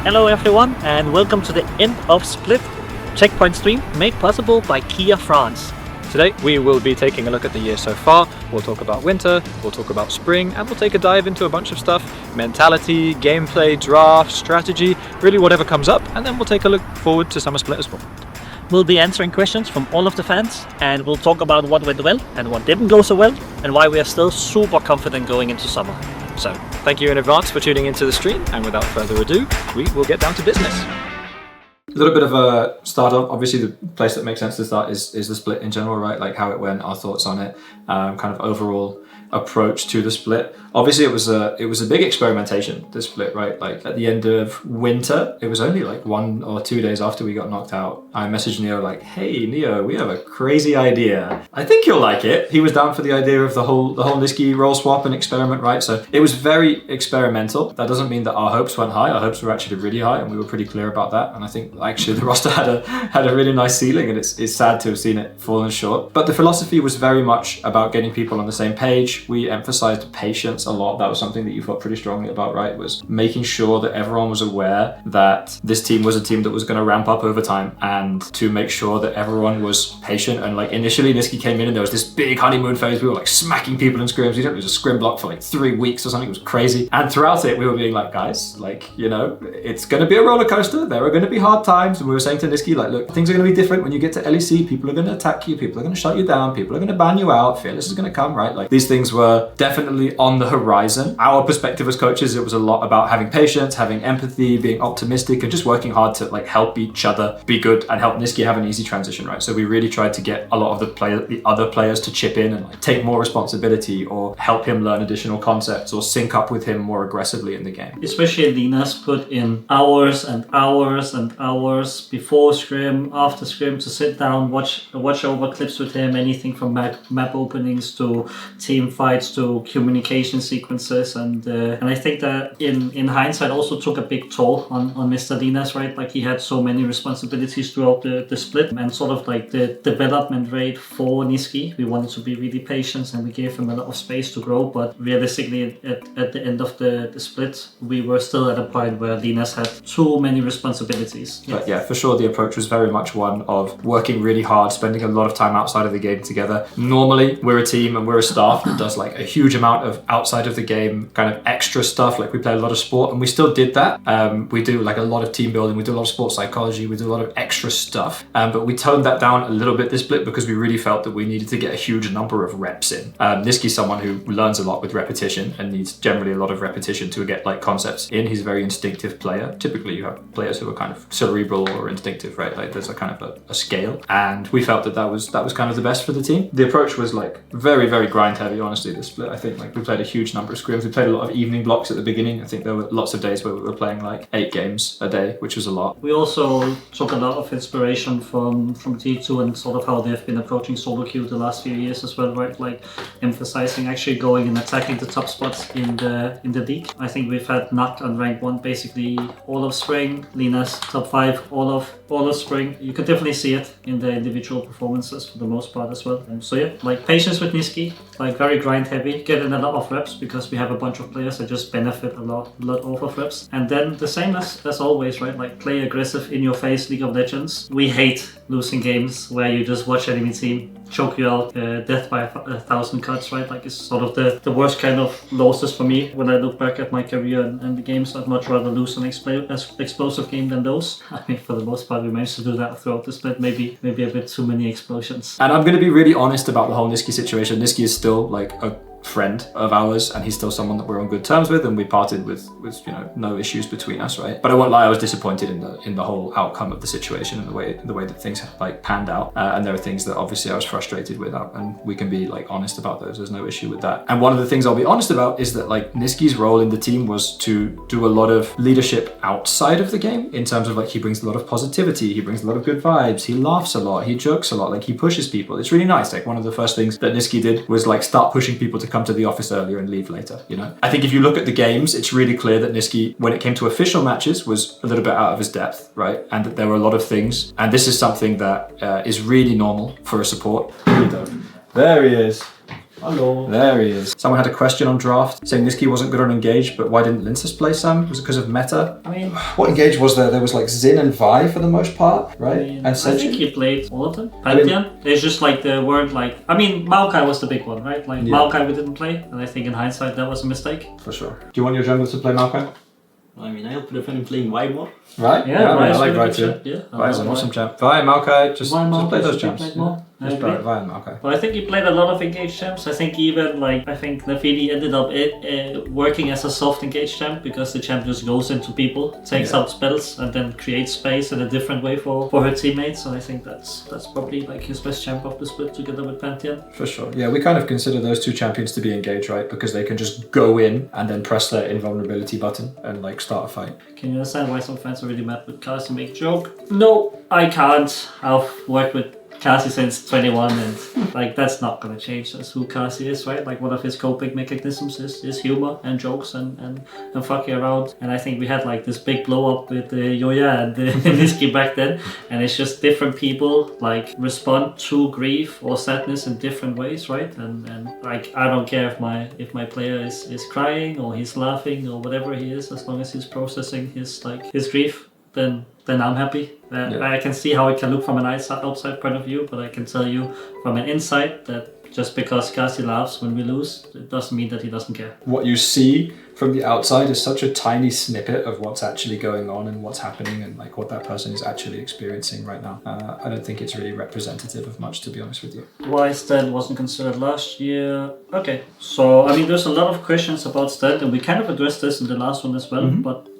Hello everyone and welcome to the end of Split checkpoint stream made possible by Kia France. Today we will be taking a look at the year so far. We'll talk about winter, we'll talk about spring, and we'll take a dive into a bunch of stuff: mentality, gameplay, draft, strategy, really whatever comes up, and then we'll take a look forward to Summer Split as well. We'll be answering questions from all of the fans and we'll talk about what went well and what didn't go so well and why we are still super confident going into summer. So, thank you in advance for tuning into the stream, and without further ado, we will get down to business. A little bit of a start up. Obviously, the place that makes sense to start is the split in general, right? Like how it went, our thoughts on it, kind of overall approach to the split. Obviously, it was a big experimentation, the split, right? Like at the end of winter, it was only like 1 or 2 days after we got knocked out. I messaged Neo like, "Hey Neo, we have a crazy idea. I think you'll like it." He was down for the idea of the whole Nisqy role swap and experiment, right? So it was very experimental. That doesn't mean that our hopes weren't high. Our hopes were actually really high, and we were pretty clear about that. And I think actually the roster had a really nice ceiling, and it's sad to have seen it fallen short. But the philosophy was very much about getting people on the same page. We emphasized patience a lot. That was something that you felt pretty strongly about, right? Was making sure that everyone was aware that this team was a team that was going to ramp up over time, and to make sure that everyone was patient. And like initially Nisqy came in and there was this big honeymoon phase. We were like smacking people in scrims. We didn't lose a scrim block for like 3 weeks or something. It was crazy. And throughout it, we were being like, guys, like, you know, it's going to be a roller coaster. There are going to be hard times. And we were saying to Nisqy, like, look, things are going to be different when you get to LEC. People are going to attack you. People are going to shut you down. People are going to ban you out. Fearless is going to come, right? Like these things were definitely on the horizon. Our perspective as coaches, it was a lot about having patience, having empathy, being optimistic, and just working hard to like help each other be good and help Nisqy have an easy transition, right? So we really tried to get a lot of the other players to chip in and like take more responsibility or help him learn additional concepts or sync up with him more aggressively in the game. Especially Linas put in hours and hours and hours before scrim, after scrim, to sit down, watch over clips with him, anything from map openings to team fights to communication sequences, and I think that in hindsight also took a big toll on Mr. Linas, right? Like he had so many responsibilities throughout the split, and sort of like the development rate for Nisqy, we wanted to be really patient and we gave him a lot of space to grow, but realistically at the end of the split, we were still at a point where Linas had too many responsibilities. But yeah, for sure the approach was very much one of working really hard, spending a lot of time outside of the game together. Normally we're a team and we're a staff that does like a huge amount of outside of the game kind of extra stuff. Like we play a lot of sport and we still did that. We do like a lot of team building, we do a lot of sports psychology, we do a lot of extra stuff, but we toned that down a little bit this split because we really felt that we needed to get a huge number of reps in. Nisqy's someone who learns a lot with repetition and needs generally a lot of repetition to get like concepts in. He's a very instinctive player. Typically you have players who are kind of cerebral or instinctive, right? Like there's a kind of a scale, and we felt that was kind of the best for the team. The approach was like very, very grind heavy, honestly, this split. I think like we played a huge number of scrims. We played a lot of evening blocks at the beginning. I think there were lots of days where we were playing like 8 games a day, which was a lot. We also took a lot of inspiration from G2 and sort of how they've been approaching solo queue the last few years as well, right? Like emphasizing actually going and attacking the top spots in the league. I think we've had Nut on rank 1 basically all of spring, Linas top 5 all of spring. You could definitely see it in the individual performances for the most part as well. And so yeah, like patience with Nisqy, like very grind heavy, getting a lot of reps because we have a bunch of players that just benefit a lot off of reps. And then the same as always, right? Like play aggressive in your face League of Legends. We hate losing games where you just watch enemy team choke you out, death by 1,000 cuts, right? Like it's sort of the worst kind of losses for me when I look back at my career and the games. I'd much rather lose an explosive game than those. I mean, for the most part, we managed to do that throughout the split. Maybe a bit too many explosions. And I'm going to be really honest about the whole Nisqy situation. Nisqy is still like a friend of ours, and he's still someone that we're on good terms with, and we parted with you know no issues between us, right? But I won't lie, I was disappointed in the whole outcome of the situation and the way that things like panned out, and there are things that obviously I was frustrated with, and we can be like honest about those. There's no issue with that. And one of the things I'll be honest about is that like Nisqy's role in the team was to do a lot of leadership outside of the game, in terms of like he brings a lot of positivity, he brings a lot of good vibes, he laughs a lot, he jokes a lot, like he pushes people. It's really nice. Like one of the first things that Nisqy did was like start pushing people to come to the office earlier and leave later, you know? I think if you look at the games, it's really clear that Nisqy, when it came to official matches, was a little bit out of his depth, right? And that there were a lot of things, and this is something that is really normal for a support. Really dope. There he is. Hello. There he is. Someone had a question on draft saying Niski wasn't good on Engage, but why didn't Linces play some? Was it because of meta? I mean, What Engage was there? There was like Xin and Vi for the most part, right? I And think Sentry. he played all of them. Pantheon. It's just like there weren't like. I mean, Maokai was the big one, right? Like Yeah. Maokai we didn't play, and I think in hindsight that was a mistake. For sure. Do you want your jungler to play Maokai? I mean, I prefer him playing Vi more. Right? Yeah, I Vi's like really Vi good too. champ, yeah. Vi is an awesome champ. Vi and Maokai, just Vi, play Maokai those should be champs. played Yeah. more. I Just agree. Vi and Maokai. But I think he played a lot of engage champs. I think even like Nafidi ended up working as a soft engage champ because the champ just goes into people, takes Yeah. out spells, and then creates space in a different way for her teammates. So I think that's probably like his best champ of the split together with Pantheon. For sure. Yeah, we kind of consider those two champions to be Engage, right? Because they can just go in and then press their invulnerability button and like start a fight. Can you understand why some fans are really mad with Kasi make joke? No, I can't. I've worked with Kasi since 21 and like that's not gonna change. That's who Kasi is, right? Like one of his coping mechanisms is humor and jokes and fucking around. And I think we had like this big blow up with Yoya and Niski back then, and it's just different people like respond to grief or sadness in different ways, right? And like I don't care if my player is crying or he's laughing or whatever he is, as long as he's processing his grief, then I'm happy. Yeah. I can see how it can look from an outside point of view, but I can tell you from an inside that just because Kasi laughs when we lose, it doesn't mean that he doesn't care. What you see from the outside is such a tiny snippet of what's actually going on and what's happening and like what that person is actually experiencing right now. I don't think it's really representative of much, to be honest with you. Why Sten wasn't considered last year? Okay, so I mean, there's a lot of questions about Sten, and we kind of addressed this in the last one as well.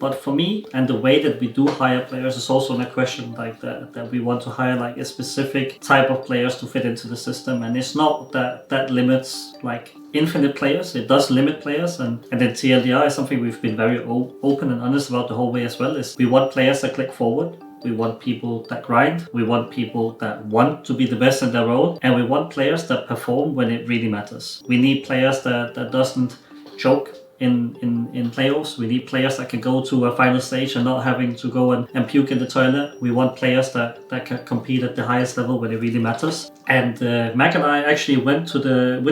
But for me, and the way that we do hire players is also a question like that we want to hire like a specific type of players to fit into the system, and it's not that limits like infinite players. It does limit players, and then TLDR is something we've been very open and honest about the whole way as well. Is we want players that click forward. We want people that grind. We want people that want to be the best in their role, and we want players that perform when it really matters. We need players that doesn't choke in playoffs. We need players that can go to a final stage and not having to go and puke in the toilet. We want players that can compete at the highest level when it really matters. And Mac and I actually went with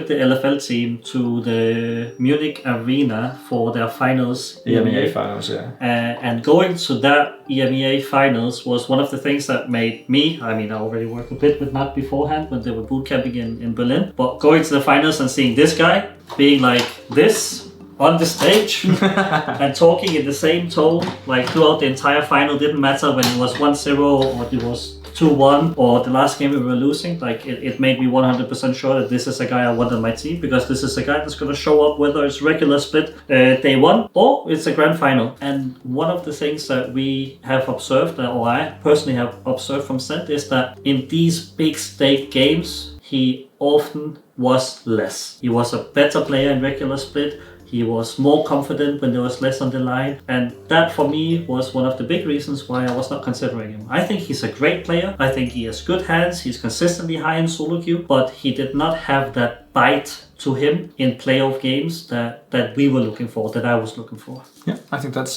the LFL team to the Munich Arena for their finals. EMEA finals, yeah. And going to that EMEA finals was one of the things that made me, I mean, I already worked a bit with Matt beforehand when they were boot camping in Berlin, but going to the finals and seeing this guy being like this on the stage and talking in the same tone, like throughout the entire final, didn't matter when it was 1-0 or it was 2-1 or the last game we were losing, like it made me 100% sure that this is a guy I want on my team, because this is a guy that's going to show up whether it's regular split day one or it's a grand final. And one of the things that we have observed, or I personally have observed from Sent, is that in these big stake games, he often was less. He was a better player in regular split. He was more confident when there was less on the line, and that for me was one of the big reasons why I was not considering him. I think he's a great player. I think he has good hands. He's consistently high in solo queue, but he did not have that bite to him in playoff games that we were looking for, that I was looking for. Yeah, I think that's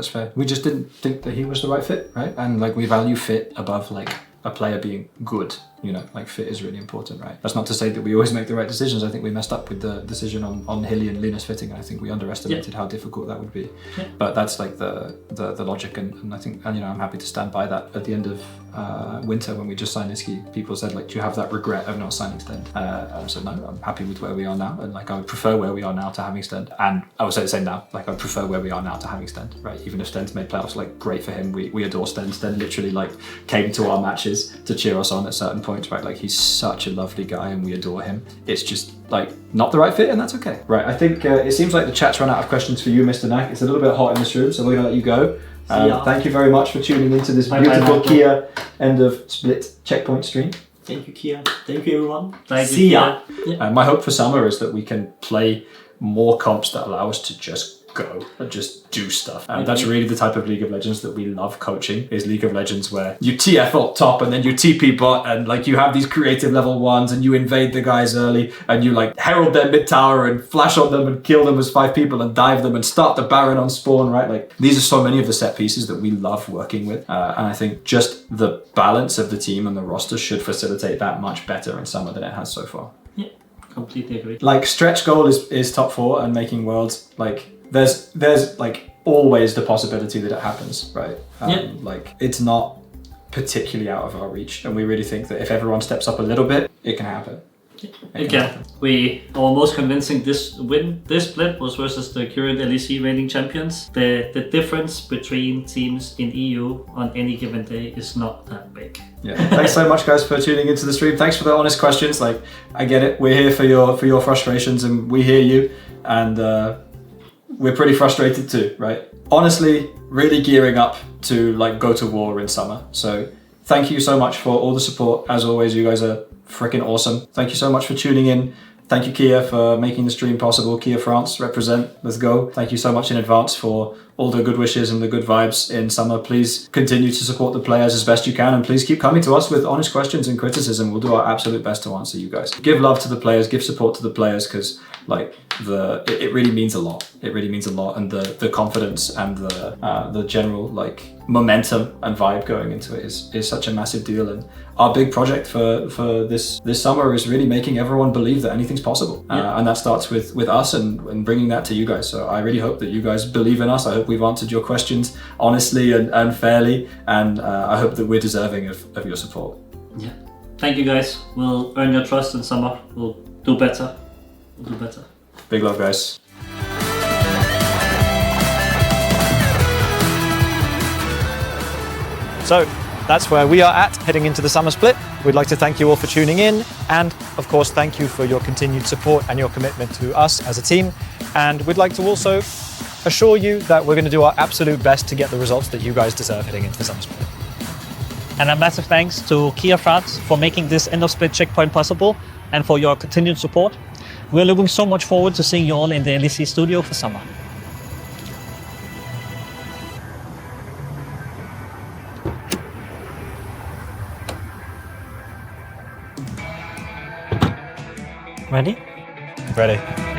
fair. We just didn't think that he was the right fit, right? And like we value fit above like a player being good. You know, like fit is really important, right? That's not to say that we always make the right decisions. I think we messed up with the decision on Hilly and Linus fitting, and I think we underestimated how difficult that would be. Yeah. But that's like the logic, and I think, and you know, I'm happy to stand by that. At the end of winter, when we just signed Niski, people said like, do you have that regret of not signing Stend? I said no, I'm happy with where we are now, and like I would prefer where we are now to having Stend, and I would say the same now. Like I would prefer where we are now to having Stend, right? Even if Stend's made playoffs, like great for him. We adore Stend. Stend literally like came to our matches to cheer us on at certain points, right? Like he's such a lovely guy and we adore him. It's just like not the right fit, and that's okay. Right, I think it seems like the chat's run out of questions for you, Mr. Knack. It's a little bit hot in this room, so we're gonna let you go. Thank you very much for tuning into this beautiful Kia end of split checkpoint stream. Thank you, Kia. Thank you, everyone. See ya. My hope for summer is that we can play more comps that allow us to just go and just do stuff. That's really the type of League of Legends that we love coaching, is League of Legends where you TF up top and then you TP bot, and like you have these creative level ones and you invade the guys early and you like herald their mid tower and flash on them and kill them as 5 people and dive them and start the Baron on spawn, right? Like these are so many of the set pieces that we love working with, and I think just the balance of the team and the roster should facilitate that much better in summer than it has so far. Yeah. Completely agree. Like stretch goal is top 4 and making worlds. Like there's like always the possibility that it happens, right? Like it's not particularly out of our reach, and we really think that if everyone steps up a little bit, it can happen. Again, our most convincing this split was versus the current LEC reigning champions. The difference between teams in EU on any given day is not that big. Yeah. Thanks so much, guys, for tuning into the stream. Thanks for the honest questions. Like, I get it. We're here for your frustrations, and we hear you. And we're pretty frustrated too, right? Honestly, really gearing up to like go to war in summer. So thank you so much for all the support. As always, you guys are freaking awesome. Thank you so much for tuning in. Thank you, Kia, for making the stream possible. Kia France, represent. Let's go. Thank you so much in advance for all the good wishes and the good vibes in summer. Please continue to support the players as best you can, and please keep coming to us with honest questions and criticism. We'll do our absolute best to answer you guys. Give love to the players, give support to the players, because like it really means a lot. It really means a lot, and the confidence and the general like momentum and vibe going into it is such a massive deal. And our big project for this summer is really making everyone believe that anything's possible, and that starts with us and bringing that to you guys. So I really hope that you guys believe in us. I hope we've answered your questions honestly and fairly, and I hope that we're deserving of your support. Yeah. Thank you, guys. We'll earn your trust in summer. We'll do better. Big love, guys. So that's where we are at heading into the summer split. We'd like to thank you all for tuning in, and of course thank you for your continued support and your commitment to us as a team. And we'd like to also assure you that we're going to do our absolute best to get the results that you guys deserve heading into the summer split. And a massive thanks to Kia France for making this end of split checkpoint possible and for your continued support. We're looking so much forward to seeing you all in the LEC studio for summer. Ready? Ready.